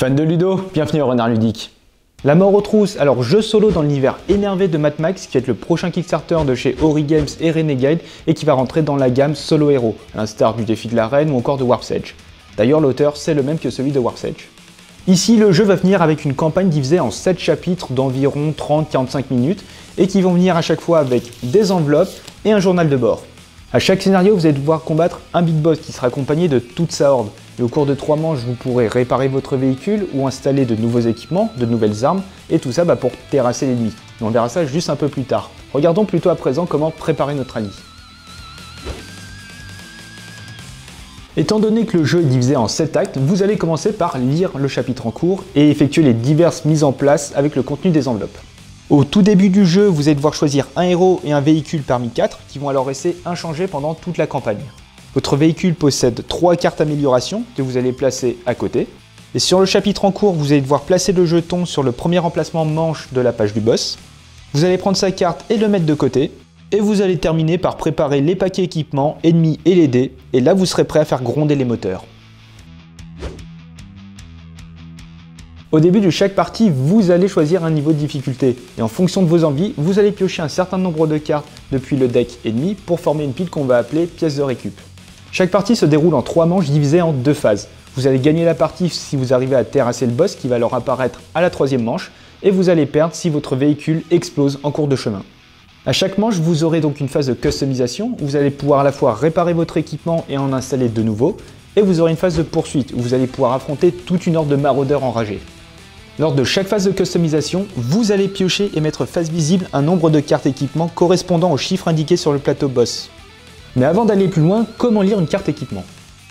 Fan de Ludo, bienvenue au Renard Ludique. La mort aux trousses, alors jeu solo dans l'univers énervé de Mad Max qui va être le prochain Kickstarter de chez Ori Games et Renegade et qui va rentrer dans la gamme Solo Hero, à l'instar du défi de la reine ou encore de Warp's Edge. D'ailleurs l'auteur c'est le même que celui de Warp's Edge. Ici le jeu va venir avec une campagne divisée en 7 chapitres d'environ 30-45 minutes et qui vont venir à chaque fois avec des enveloppes et un journal de bord. À chaque scénario, vous allez devoir combattre un big boss qui sera accompagné de toute sa horde. Et au cours de 3 manches, vous pourrez réparer votre véhicule ou installer de nouveaux équipements, de nouvelles armes, et tout ça pour terrasser l'ennemi. On verra ça juste un peu plus tard. Regardons plutôt à présent comment préparer notre ami. Étant donné que le jeu est divisé en 7 actes, vous allez commencer par lire le chapitre en cours et effectuer les diverses mises en place avec le contenu des enveloppes. Au tout début du jeu, vous allez devoir choisir un héros et un véhicule parmi 4 qui vont alors rester inchangés pendant toute la campagne. Votre véhicule possède 3 cartes amélioration que vous allez placer à côté. Et sur le chapitre en cours, vous allez devoir placer le jeton sur le premier emplacement manche de la page du boss. Vous allez prendre sa carte et le mettre de côté. Et vous allez terminer par préparer les paquets équipements, ennemis et les dés. Et là, vous serez prêt à faire gronder les moteurs. Au début de chaque partie, vous allez choisir un niveau de difficulté. Et en fonction de vos envies, vous allez piocher un certain nombre de cartes depuis le deck ennemi pour former une pile qu'on va appeler pièce de récup. Chaque partie se déroule en 3 manches divisées en 2 phases. Vous allez gagner la partie si vous arrivez à terrasser le boss qui va alors apparaître à la 3e manche, et vous allez perdre si votre véhicule explose en cours de chemin. À chaque manche, vous aurez donc une phase de customisation où vous allez pouvoir à la fois réparer votre équipement et en installer de nouveaux, et vous aurez une phase de poursuite où vous allez pouvoir affronter toute une horde de maraudeurs enragés. Lors de chaque phase de customisation, vous allez piocher et mettre face visible un nombre de cartes équipement correspondant au chiffre indiqué sur le plateau boss. Mais avant d'aller plus loin, comment lire une carte équipement?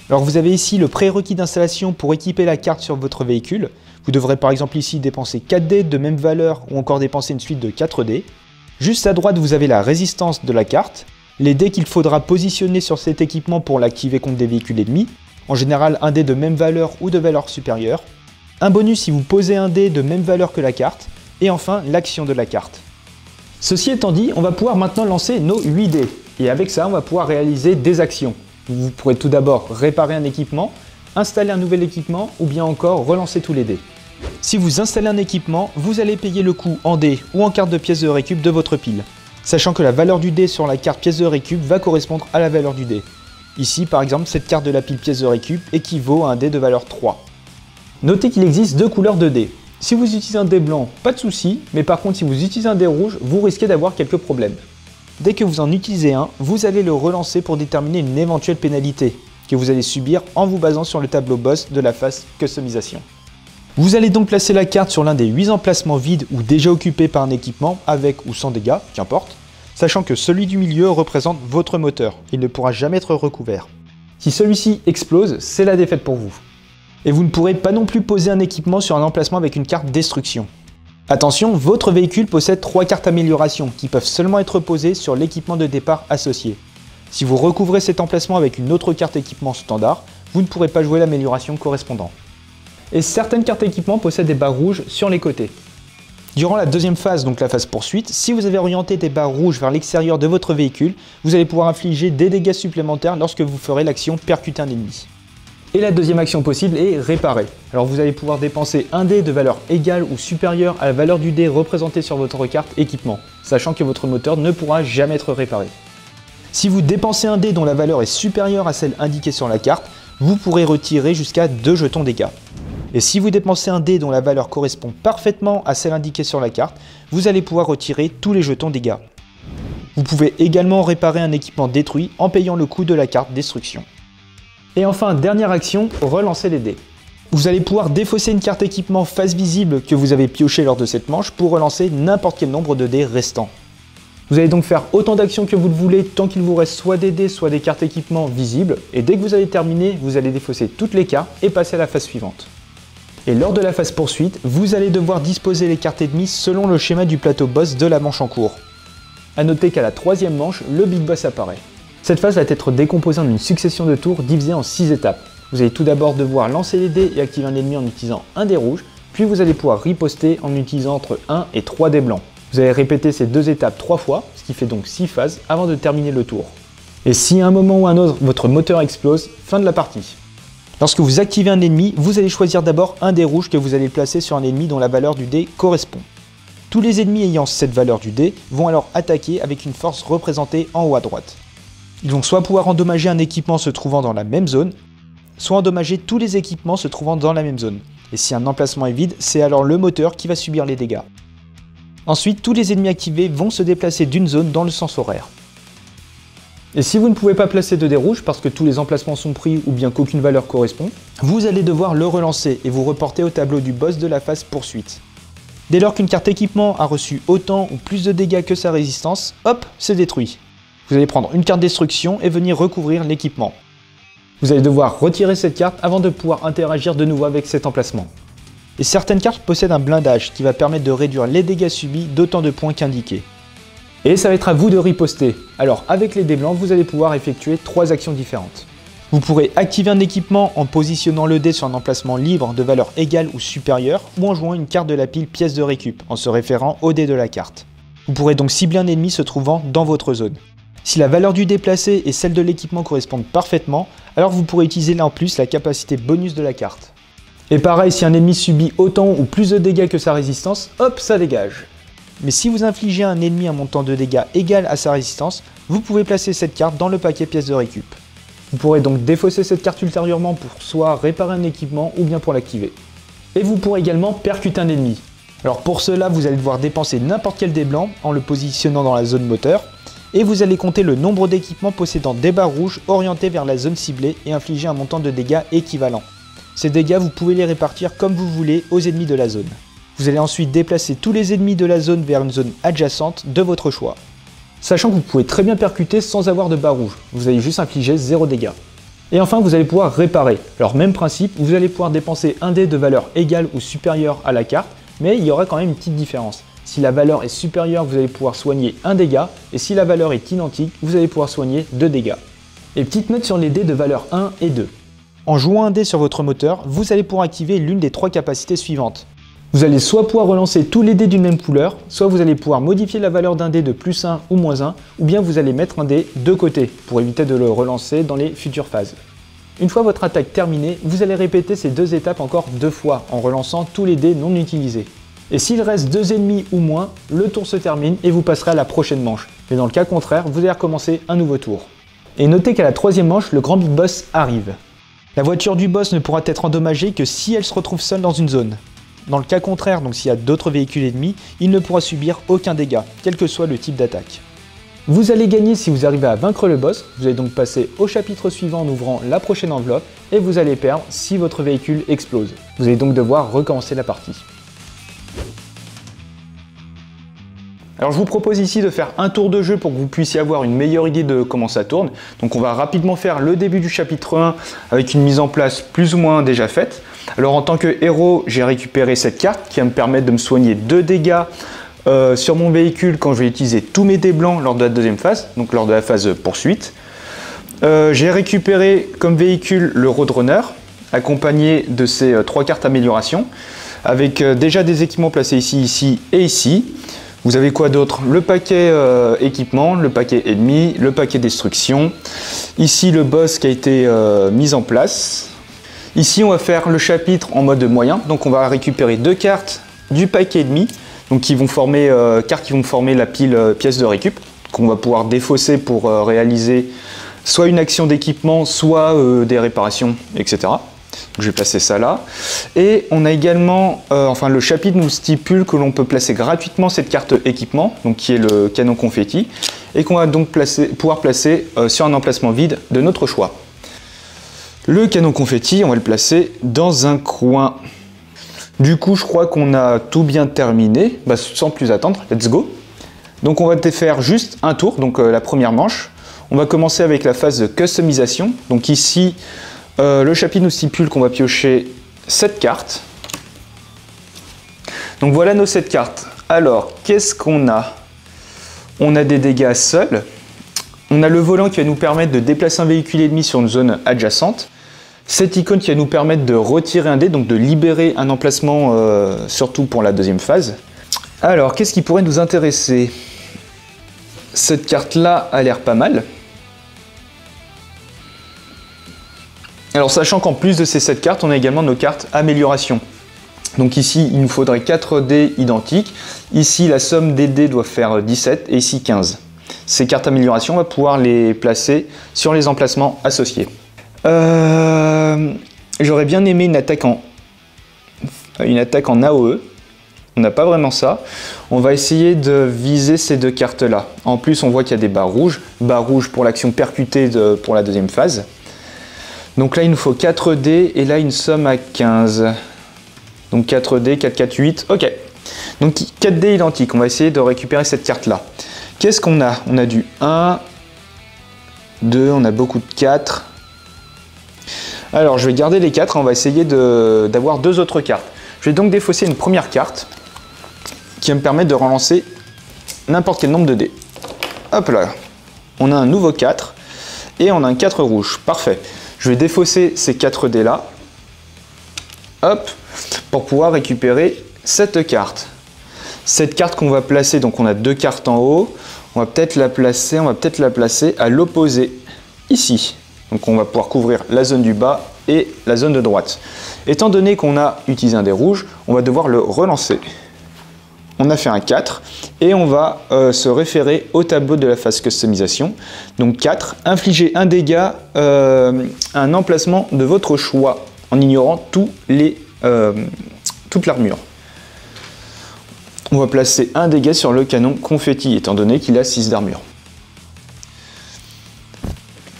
Alors vous avez ici le prérequis d'installation pour équiper la carte sur votre véhicule. Vous devrez par exemple ici dépenser 4 dés de même valeur ou encore dépenser une suite de 4 dés. Juste à droite, vous avez la résistance de la carte, les dés qu'il faudra positionner sur cet équipement pour l'activer contre des véhicules ennemis, en général un dé de même valeur ou de valeur supérieure. Un bonus si vous posez un dé de même valeur que la carte, et enfin l'action de la carte. Ceci étant dit, on va pouvoir maintenant lancer nos 8 dés, et avec ça on va pouvoir réaliser des actions. Vous pourrez tout d'abord réparer un équipement, installer un nouvel équipement, ou bien encore relancer tous les dés. Si vous installez un équipement, vous allez payer le coût en dés ou en carte de pièce de récup de votre pile, sachant que la valeur du dé sur la carte pièce de récup va correspondre à la valeur du dé. Ici par exemple, cette carte de la pile pièce de récup équivaut à un dé de valeur 3. Notez qu'il existe 2 couleurs de dés. Si vous utilisez un dé blanc, pas de souci, mais par contre si vous utilisez un dé rouge, vous risquez d'avoir quelques problèmes. Dès que vous en utilisez un, vous allez le relancer pour déterminer une éventuelle pénalité que vous allez subir en vous basant sur le tableau boss de la phase customisation. Vous allez donc placer la carte sur l'un des 8 emplacements vides ou déjà occupés par un équipement avec ou sans dégâts, qu'importe, sachant que celui du milieu représente votre moteur, il ne pourra jamais être recouvert. Si celui-ci explose, c'est la défaite pour vous. Et vous ne pourrez pas non plus poser un équipement sur un emplacement avec une carte destruction. Attention, votre véhicule possède 3 cartes amélioration qui peuvent seulement être posées sur l'équipement de départ associé. Si vous recouvrez cet emplacement avec une autre carte équipement standard, vous ne pourrez pas jouer l'amélioration correspondante. Et certaines cartes équipement possèdent des barres rouges sur les côtés. Durant la deuxième phase, donc la phase poursuite, si vous avez orienté des barres rouges vers l'extérieur de votre véhicule, vous allez pouvoir infliger des dégâts supplémentaires lorsque vous ferez l'action percuter un ennemi. Et la deuxième action possible est réparer. Alors vous allez pouvoir dépenser un dé de valeur égale ou supérieure à la valeur du dé représenté sur votre carte équipement, sachant que votre moteur ne pourra jamais être réparé. Si vous dépensez un dé dont la valeur est supérieure à celle indiquée sur la carte, vous pourrez retirer jusqu'à 2 jetons dégâts. Et si vous dépensez un dé dont la valeur correspond parfaitement à celle indiquée sur la carte, vous allez pouvoir retirer tous les jetons dégâts. Vous pouvez également réparer un équipement détruit en payant le coût de la carte destruction. Et enfin, dernière action, relancer les dés. Vous allez pouvoir défausser une carte équipement face visible que vous avez pioché lors de cette manche pour relancer n'importe quel nombre de dés restants. Vous allez donc faire autant d'actions que vous le voulez tant qu'il vous reste soit des dés, soit des cartes équipement visibles. Et dès que vous avez terminé, vous allez défausser toutes les cartes et passer à la phase suivante. Et lors de la phase poursuite, vous allez devoir disposer les cartes ennemies selon le schéma du plateau boss de la manche en cours. A noter qu'à la 3e manche, le Big Boss apparaît. Cette phase va être décomposée en une succession de tours divisée en 6 étapes. Vous allez tout d'abord devoir lancer les dés et activer un ennemi en utilisant un dé rouge, puis vous allez pouvoir riposter en utilisant entre 1 et 3 dés blancs. Vous allez répéter ces 2 étapes 3 fois, ce qui fait donc 6 phases avant de terminer le tour. Et si à un moment ou à un autre votre moteur explose, fin de la partie. Lorsque vous activez un ennemi, vous allez choisir d'abord un dé rouge que vous allez placer sur un ennemi dont la valeur du dé correspond. Tous les ennemis ayant cette valeur du dé vont alors attaquer avec une force représentée en haut à droite. Ils vont soit pouvoir endommager un équipement se trouvant dans la même zone, soit endommager tous les équipements se trouvant dans la même zone. Et si un emplacement est vide, c'est alors le moteur qui va subir les dégâts. Ensuite, tous les ennemis activés vont se déplacer d'une zone dans le sens horaire. Et si vous ne pouvez pas placer de dés rouges parce que tous les emplacements sont pris ou bien qu'aucune valeur correspond, vous allez devoir le relancer et vous reporter au tableau du boss de la phase poursuite. Dès lors qu'une carte équipement a reçu autant ou plus de dégâts que sa résistance, hop, c'est détruit. Vous allez prendre une carte destruction et venir recouvrir l'équipement. Vous allez devoir retirer cette carte avant de pouvoir interagir de nouveau avec cet emplacement. Et certaines cartes possèdent un blindage qui va permettre de réduire les dégâts subis d'autant de points qu'indiqués. Et ça va être à vous de riposter. Alors avec les dés blancs, vous allez pouvoir effectuer 3 actions différentes. Vous pourrez activer un équipement en positionnant le dé sur un emplacement libre de valeur égale ou supérieure ou en jouant une carte de la pile pièce de récup en se référant au dé de la carte. Vous pourrez donc cibler un ennemi se trouvant dans votre zone. Si la valeur du dé placé et celle de l'équipement correspondent parfaitement, alors vous pourrez utiliser là en plus la capacité bonus de la carte. Et pareil, si un ennemi subit autant ou plus de dégâts que sa résistance, hop, ça dégage. Mais si vous infligez à un ennemi un montant de dégâts égal à sa résistance, vous pouvez placer cette carte dans le paquet pièces de récup. Vous pourrez donc défausser cette carte ultérieurement pour soit réparer un équipement ou bien pour l'activer. Et vous pourrez également percuter un ennemi. Alors pour cela, vous allez devoir dépenser n'importe quel dé blanc en le positionnant dans la zone moteur, et vous allez compter le nombre d'équipements possédant des barres rouges orientés vers la zone ciblée et infliger un montant de dégâts équivalent. Ces dégâts, vous pouvez les répartir comme vous voulez aux ennemis de la zone. Vous allez ensuite déplacer tous les ennemis de la zone vers une zone adjacente de votre choix. Sachant que vous pouvez très bien percuter sans avoir de barre rouge, vous allez juste infliger 0 dégâts. Et enfin, vous allez pouvoir réparer. Alors même principe, vous allez pouvoir dépenser un dé de valeur égale ou supérieure à la carte, mais il y aura quand même une petite différence. Si la valeur est supérieure, vous allez pouvoir soigner 1 dégât, et si la valeur est identique, vous allez pouvoir soigner 2 dégâts. Et petite note sur les dés de valeur 1 et 2. En jouant un dé sur votre moteur, vous allez pouvoir activer l'une des 3 capacités suivantes. Vous allez soit pouvoir relancer tous les dés d'une même couleur, soit vous allez pouvoir modifier la valeur d'un dé de plus 1 ou moins 1, ou bien vous allez mettre un dé de côté pour éviter de le relancer dans les futures phases. Une fois votre attaque terminée, vous allez répéter ces 2 étapes encore 2 fois en relançant tous les dés non utilisés. Et s'il reste 2 ennemis ou moins, le tour se termine et vous passerez à la prochaine manche. Mais dans le cas contraire, vous allez recommencer un nouveau tour. Et notez qu'à la 3e manche, le grand big boss arrive. La voiture du boss ne pourra être endommagée que si elle se retrouve seule dans une zone. Dans le cas contraire, donc s'il y a d'autres véhicules ennemis, il ne pourra subir aucun dégât, quel que soit le type d'attaque. Vous allez gagner si vous arrivez à vaincre le boss, vous allez donc passer au chapitre suivant en ouvrant la prochaine enveloppe, et vous allez perdre si votre véhicule explose. Vous allez donc devoir recommencer la partie. Alors je vous propose ici de faire un tour de jeu pour que vous puissiez avoir une meilleure idée de comment ça tourne. Donc on va rapidement faire le début du chapitre 1 avec une mise en place plus ou moins déjà faite. Alors en tant que héros, j'ai récupéré cette carte qui va me permettre de me soigner 2 dégâts sur mon véhicule quand je vais utiliser tous mes dés blancs lors de la 2e phase, donc lors de la phase poursuite. J'ai récupéré comme véhicule le Roadrunner, accompagné de ces 3 cartes amélioration, avec déjà des équipements placés ici, ici et ici. Vous avez quoi d'autre? Le paquet équipement, le paquet ennemi, le paquet destruction. Ici le boss qui a été mis en place. Ici on va faire le chapitre en mode moyen, donc on va récupérer 2 cartes du paquet ennemi, donc qui vont former cartes qui vont former la pile pièces de récup, qu'on va pouvoir défausser pour réaliser soit une action d'équipement, soit des réparations, etc. Donc je vais placer ça là. Et on a également, le chapitre nous stipule que l'on peut placer gratuitement cette carte équipement, donc qui est le canon confetti, et qu'on va donc pouvoir placer sur un emplacement vide de notre choix. Le canon confetti, on va le placer dans un coin. Du coup, je crois qu'on a tout bien terminé. Sans plus attendre, let's go. Donc on va faire juste un tour, donc la première manche. On va commencer avec la phase de customisation. Donc ici, le chapitre nous stipule qu'on va piocher 7 cartes. Donc voilà nos 7 cartes. Alors, qu'est-ce qu'on a? On a des dégâts seuls. On a le volant qui va nous permettre de déplacer un véhicule ennemi sur une zone adjacente. Cette icône qui va nous permettre de retirer un dé, donc de libérer un emplacement, surtout pour la 2e phase. Alors, qu'est-ce qui pourrait nous intéresser? Cette carte-là a l'air pas mal. Alors sachant qu'en plus de ces 7 cartes, on a également nos cartes amélioration. Donc ici, il nous faudrait 4 dés identiques. Ici, la somme des dés doit faire 17 et ici 15. Ces cartes amélioration, on va pouvoir les placer sur les emplacements associés. J'aurais bien aimé une attaque en AOE. On n'a pas vraiment ça. On va essayer de viser ces 2 cartes-là. En plus, on voit qu'il y a des barres rouges. Barres rouges pour l'action percutée pour la deuxième phase. Donc là, il nous faut 4 dés et là, une somme à 15. Donc 4 dés, 4, 4, 8. Ok. Donc 4 dés identiques. On va essayer de récupérer cette carte-là. Qu'est-ce qu'on a? On a du 1, 2, on a beaucoup de 4. Alors, je vais garder les 4. On va essayer d'avoir 2 autres cartes. Je vais donc défausser une première carte qui va me permettre de relancer n'importe quel nombre de dés. Hop là. On a un nouveau 4 et on a un 4 rouge. Parfait. Je vais défausser ces 4 dés là. Hop. Pour pouvoir récupérer cette carte. Cette carte qu'on va placer, donc on a 2 cartes en haut. On va peut-être la placer à l'opposé, ici. Donc on va pouvoir couvrir la zone du bas et la zone de droite. Étant donné qu'on a utilisé un dé rouge, on va devoir le relancer. On a fait un 4 et on va se référer au tableau de la phase customisation. Donc 4, infliger un dégât à un emplacement de votre choix en ignorant toute l'armure. On va placer un dégât sur le canon confetti, étant donné qu'il a 6 d'armure.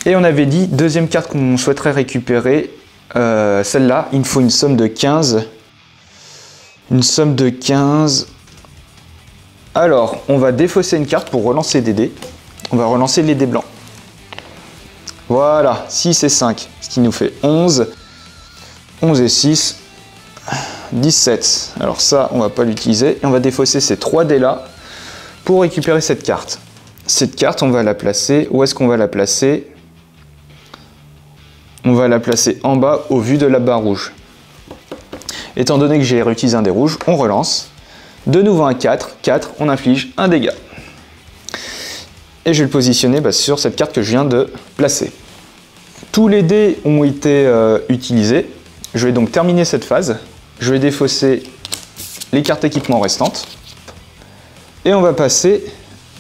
Et on avait dit, deuxième carte qu'on souhaiterait récupérer, celle-là, il nous faut une somme de 15. Une somme de 15. Alors, on va défausser une carte pour relancer des dés. On va relancer les dés blancs. Voilà, 6 et 5, ce qui nous fait 11. 11 et 6. 17. Alors ça, on va pas l'utiliser. Et on va défausser ces 3 dés là pour récupérer cette carte. Cette carte, on va la placer. Où est-ce qu'on va la placer? On va la placer en bas au vu de la barre rouge. Étant donné que j'ai réutilisé un dé rouge, on relance. De nouveau un 4. 4, on inflige un dégât. Et je vais le positionner sur cette carte que je viens de placer. Tous les dés ont été utilisés. Je vais donc terminer cette phase. Je vais défausser les cartes équipement restantes. Et on va passer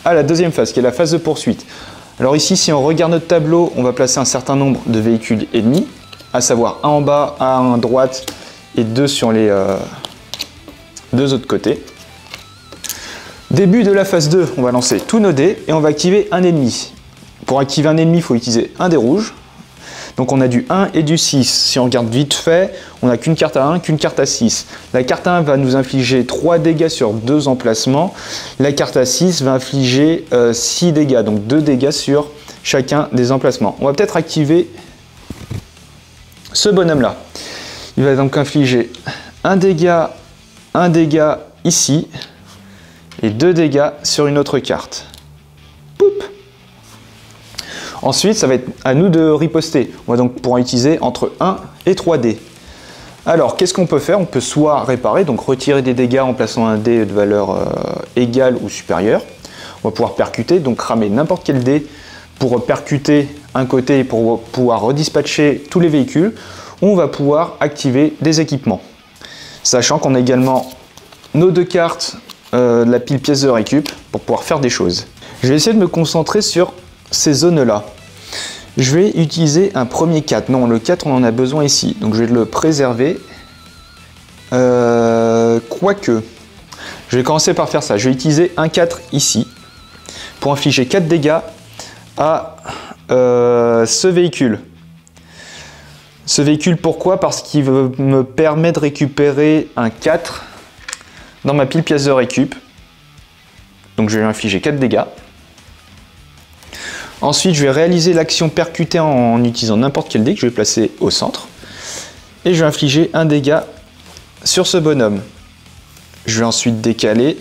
à la deuxième phase, qui est la phase de poursuite. Alors ici, si on regarde notre tableau, on va placer un certain nombre de véhicules ennemis, à savoir un en bas, un à droite et 2 sur les 2 autres côtés. Début de la phase 2, on va lancer tous nos dés et on va activer un ennemi. Pour activer un ennemi, il faut utiliser un dé rouge. Donc on a du 1 et du 6. Si on regarde vite fait, on n'a qu'une carte à 1, qu'une carte à 6. La carte à 1 va nous infliger 3 dégâts sur 2 emplacements. La carte à 6 va infliger 6 dégâts, donc 2 dégâts sur chacun des emplacements. On va peut-être activer ce bonhomme-là. Il va donc infliger un dégât ici et 2 dégâts sur une autre carte. Poup! Ensuite, ça va être à nous de riposter. On va donc pouvoir utiliser entre 1 et 3 dés. Alors, qu'est-ce qu'on peut faire? On peut soit réparer, donc retirer des dégâts en plaçant un dé de valeur égale ou supérieure. On va pouvoir percuter, donc ramer n'importe quel dé pour percuter un côté et pour pouvoir redispatcher tous les véhicules. On va pouvoir activer des équipements. Sachant qu'on a également nos 2 cartes de la pile pièces de récup pour pouvoir faire des choses. Je vais essayer de me concentrer sur ces zones-là. Je vais utiliser un premier 4. Non, le 4, on en a besoin ici. Donc, je vais le préserver. Quoique, je vais commencer par faire ça. Je vais utiliser un 4 ici pour infliger 4 dégâts à ce véhicule. Ce véhicule, pourquoi? Parce qu'il me permet de récupérer un 4 dans ma pile pièce de récup. Donc, je vais lui infliger 4 dégâts. Ensuite, je vais réaliser l'action percutée en utilisant n'importe quel dé que je vais placer au centre. Et je vais infliger un dégât sur ce bonhomme. Je vais ensuite décaler.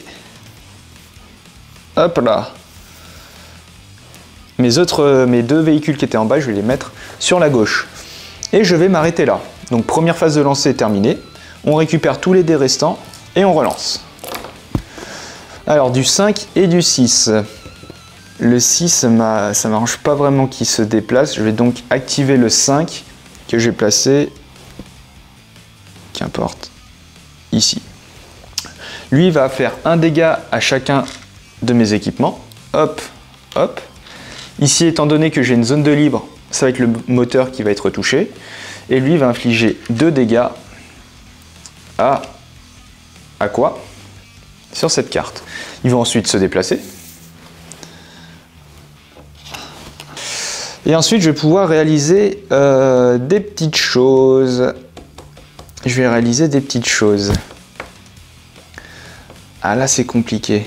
Hop là. Mes 2 véhicules qui étaient en bas, je vais les mettre sur la gauche. Et je vais m'arrêter là. Donc première phase de lancer terminée. On récupère tous les dés restants et on relance. Alors du 5 et du 6. Le 6, ça m'arrange pas vraiment qu'il se déplace. Je vais donc activer le 5 que je vais placer, qu'importe, ici. Lui va faire un dégât à chacun de mes équipements. Hop, hop. Ici, étant donné que j'ai une zone de libre, ça va être le moteur qui va être touché. Et lui va infliger 2 dégâts à quoi? Sur cette carte. Il va ensuite se déplacer. Et ensuite, je vais pouvoir réaliser des petites choses. Je vais réaliser des petites choses. Ah là, c'est compliqué.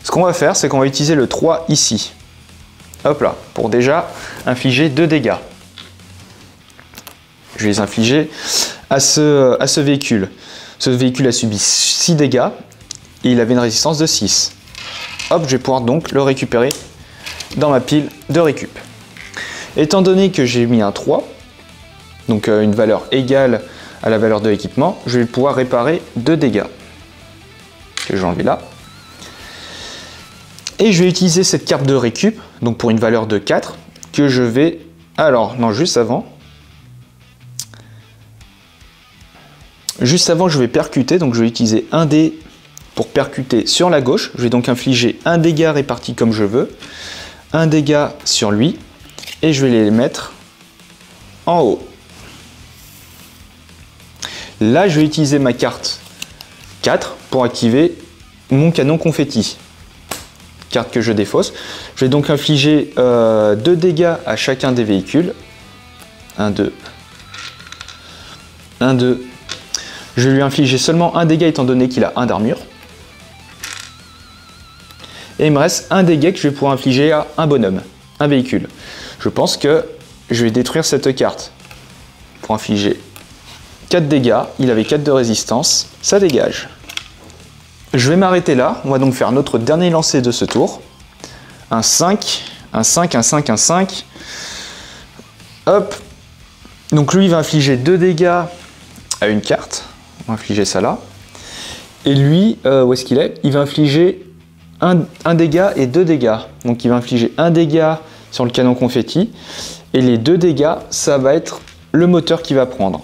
Ce qu'on va faire, c'est qu'on va utiliser le 3 ici. Hop là, pour déjà infliger 2 dégâts. Je vais les infliger à ce véhicule. Ce véhicule a subi 6 dégâts et il avait une résistance de 6. Hop, je vais pouvoir donc le récupérer dans ma pile de récup. Étant donné que j'ai mis un 3, donc une valeur égale à la valeur de l'équipement, je vais pouvoir réparer 2 dégâts. Que je vais enlever là. Et je vais utiliser cette carte de récup, donc pour une valeur de 4, que je vais... Alors, non, juste avant, je vais percuter, donc je vais utiliser un dé pour percuter sur la gauche. Je vais donc infliger un dégât réparti comme je veux, un dégât sur lui, et je vais les mettre en haut. Là, je vais utiliser ma carte 4 pour activer mon canon confetti. Carte que je défausse. Je vais donc infliger 2 dégâts à chacun des véhicules. 1, 2. 1, 2. Je vais lui infliger seulement un dégât étant donné qu'il a 1 d'armure. Et il me reste un dégât que je vais pouvoir infliger à un bonhomme, un véhicule. Je pense que je vais détruire cette carte pour infliger 4 dégâts. Il avait 4 de résistance, ça dégage. Je vais m'arrêter là. On va donc faire notre dernier lancer de ce tour. Un 5, un 5, un 5, un 5. Hop. Donc lui, il va infliger 2 dégâts à une carte. On va infliger ça là. Et lui, où est-ce qu'il est? Il va infliger un dégât et 2 dégâts. Donc il va infliger un dégât sur le canon confetti. Et les 2 dégâts, ça va être le moteur qui va prendre.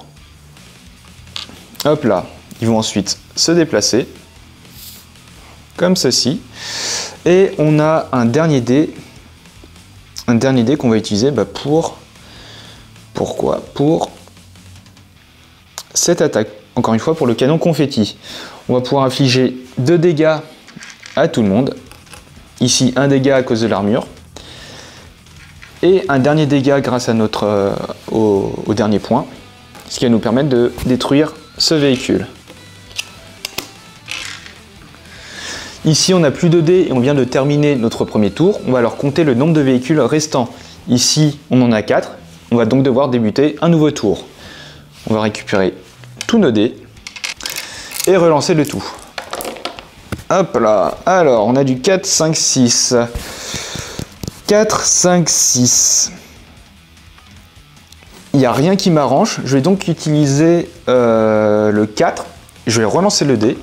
Hop là. Ils vont ensuite se déplacer. Comme ceci. Et on a un dernier dé. Un dernier dé qu'on va utiliser pourquoi? Pour cette attaque. Encore une fois, pour le canon confetti. On va pouvoir infliger 2 dégâts à tout le monde. Ici, un dégât à cause de l'armure. Et un dernier dégât grâce à notre au dernier point. Ce qui va nous permettre de détruire ce véhicule. Ici, on n'a plus de dés et on vient de terminer notre premier tour. On va alors compter le nombre de véhicules restants. Ici, on en a 4. On va donc devoir débuter un nouveau tour. On va récupérer tous nos dés et relancer le tout. Hop là. Alors, on a du 4, 5, 6. 4, 5, 6. Il n'y a rien qui m'arrange. Je vais donc utiliser le 4. Je vais relancer le dé.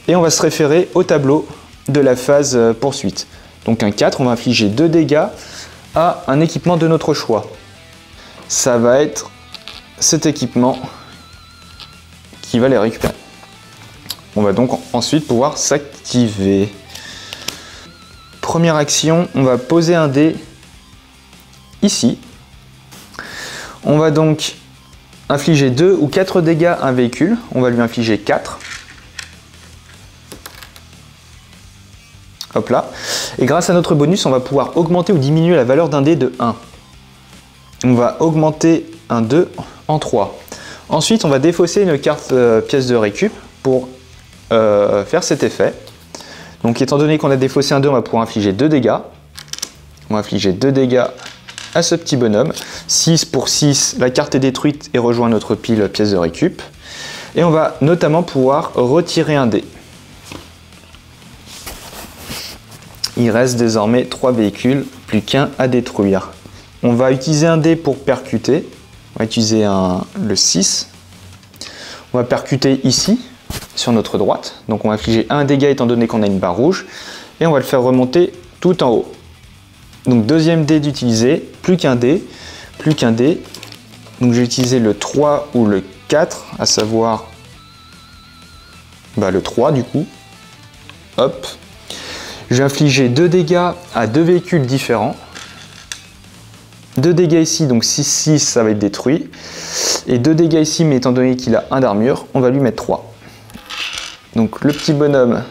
Et on va se référer au tableau de la phase poursuite. Donc un 4, on va infliger 2 dégâts à un équipement de notre choix. Ça va être cet équipement qui va les récupérer. On va donc ensuite pouvoir s'activer. Première action, on va poser un dé ici. On va donc infliger 2 ou 4 dégâts à un véhicule. On va lui infliger 4. Hop là. Et grâce à notre bonus, on va pouvoir augmenter ou diminuer la valeur d'un dé de 1. On va augmenter un 2 en 3. Ensuite, on va défausser une carte pièce de récup pour faire cet effet. Donc, étant donné qu'on a défaussé un 2, on va pouvoir infliger 2 dégâts. On va infliger 2 dégâts à ce petit bonhomme. 6 pour 6, la carte est détruite et rejoint notre pile pièce de récup. Et on va notamment pouvoir retirer un dé. Il reste désormais 3 véhicules, plus qu'un à détruire. On va utiliser un dé pour percuter. On va utiliser le 6. On va percuter ici, sur notre droite. Donc on va infliger un dégât étant donné qu'on a une barre rouge. Et on va le faire remonter tout en haut. Donc deuxième dé d'utiliser, plus qu'un dé. Donc j'ai utilisé le 3 ou le 4, à savoir le 3 du coup. Hop. J'ai infligé 2 dégâts à 2 véhicules différents. 2 dégâts ici, donc 6, ça va être détruit. Et 2 dégâts ici, mais étant donné qu'il a 1 d'armure, on va lui mettre 3. Donc le petit bonhomme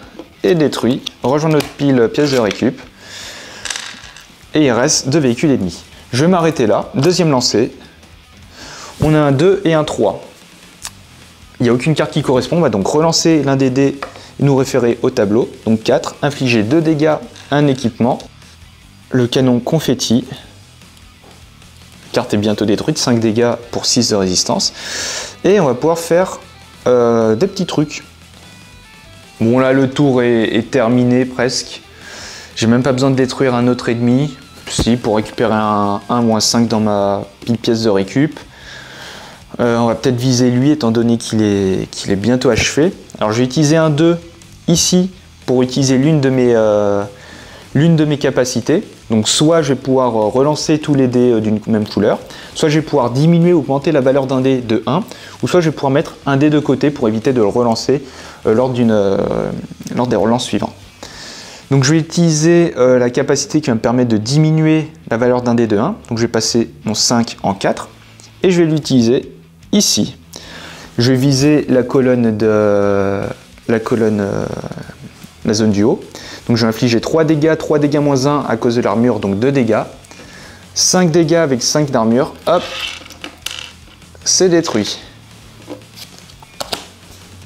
est détruit. Rejoint notre pile pièces de récup. Et il reste 2 véhicules ennemis. Je vais m'arrêter là. Deuxième lancée. On a un 2 et un 3. Il n'y a aucune carte qui correspond. On va donc relancer l'un des dés et nous référer au tableau. Donc 4. Infliger 2 dégâts à un équipement. Le canon confetti. La carte est bientôt détruite. 5 dégâts pour 6 de résistance. Et on va pouvoir faire des petits trucs. Bon là le tour est terminé presque. J'ai même pas besoin de détruire un autre ennemi. Si, pour récupérer un ou un 5 dans ma pile pièce de récup. On va peut-être viser lui étant donné qu'il est bientôt achevé. Alors je vais utiliser un 2 ici pour utiliser l'une de mes capacités. Donc soit je vais pouvoir relancer tous les dés d'une même couleur, soit je vais pouvoir diminuer ou augmenter la valeur d'un dé de 1, ou soit je vais pouvoir mettre un dé de côté pour éviter de le relancer lors des relances suivantes. Donc je vais utiliser la capacité qui va me permettre de diminuer la valeur d'un dé de 1. Donc je vais passer mon 5 en 4 et je vais l'utiliser ici. Je vais viser la colonne la zone du haut. Donc je vais infliger 3 dégâts moins 1 à cause de l'armure, donc 2 dégâts. 5 dégâts avec 5 d'armure. Hop, c'est détruit.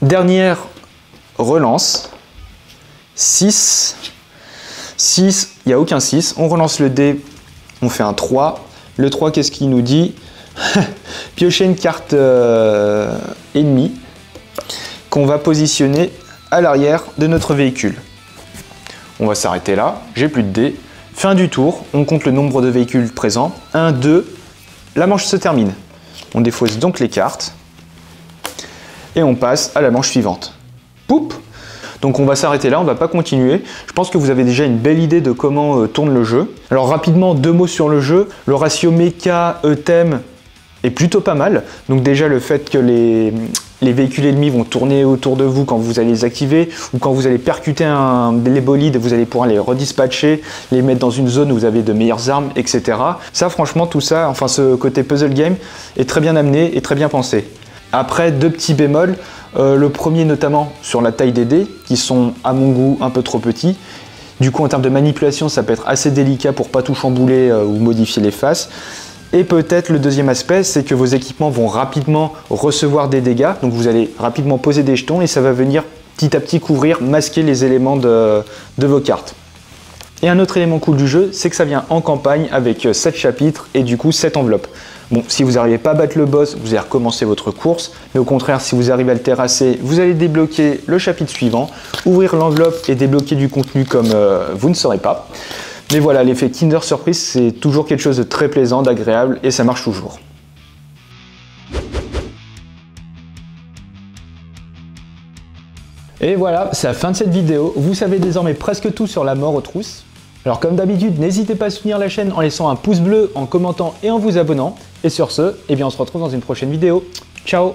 Dernière relance. 6, il n'y a aucun 6, on relance le dé, on fait un 3, le 3 qu'est-ce qu'il nous dit? Piocher une carte ennemie qu'on va positionner à l'arrière de notre véhicule. On va s'arrêter là, j'ai plus de dés, fin du tour, on compte le nombre de véhicules présents, 1, 2, la manche se termine. On défausse donc les cartes et on passe à la manche suivante. Poup! Donc on va s'arrêter là, on ne va pas continuer. Je pense que vous avez déjà une belle idée de comment tourne le jeu. Alors rapidement, 2 mots sur le jeu. Le ratio mecha-thème est plutôt pas mal. Donc déjà le fait que les véhicules ennemis vont tourner autour de vous quand vous allez les activer, ou quand vous allez percuter les bolides, vous allez pouvoir les redispatcher, les mettre dans une zone où vous avez de meilleures armes, etc. Ça franchement tout ça, enfin ce côté puzzle game est très bien amené et très bien pensé. Après, 2 petits bémols. Le premier notamment sur la taille des dés, qui sont à mon goût un peu trop petits. Du coup en termes de manipulation ça peut être assez délicat pour pas tout chambouler ou modifier les faces. Et peut-être le deuxième aspect, c'est que vos équipements vont rapidement recevoir des dégâts, donc vous allez rapidement poser des jetons et ça va venir petit à petit couvrir, masquer les éléments de vos cartes. Et un autre élément cool du jeu, c'est que ça vient en campagne avec 7 chapitres et du coup 7 enveloppes. Bon, si vous n'arrivez pas à battre le boss, vous allez recommencer votre course, mais au contraire, si vous arrivez à le terrasser, vous allez débloquer le chapitre suivant, ouvrir l'enveloppe et débloquer du contenu comme vous ne saurez pas. Mais voilà, l'effet Kinder Surprise, c'est toujours quelque chose de très plaisant, d'agréable et ça marche toujours. Et voilà, c'est la fin de cette vidéo. Vous savez désormais presque tout sur la mort aux trousses. Alors comme d'habitude, n'hésitez pas à soutenir la chaîne en laissant un pouce bleu, en commentant et en vous abonnant. Et sur ce, on se retrouve dans une prochaine vidéo. Ciao!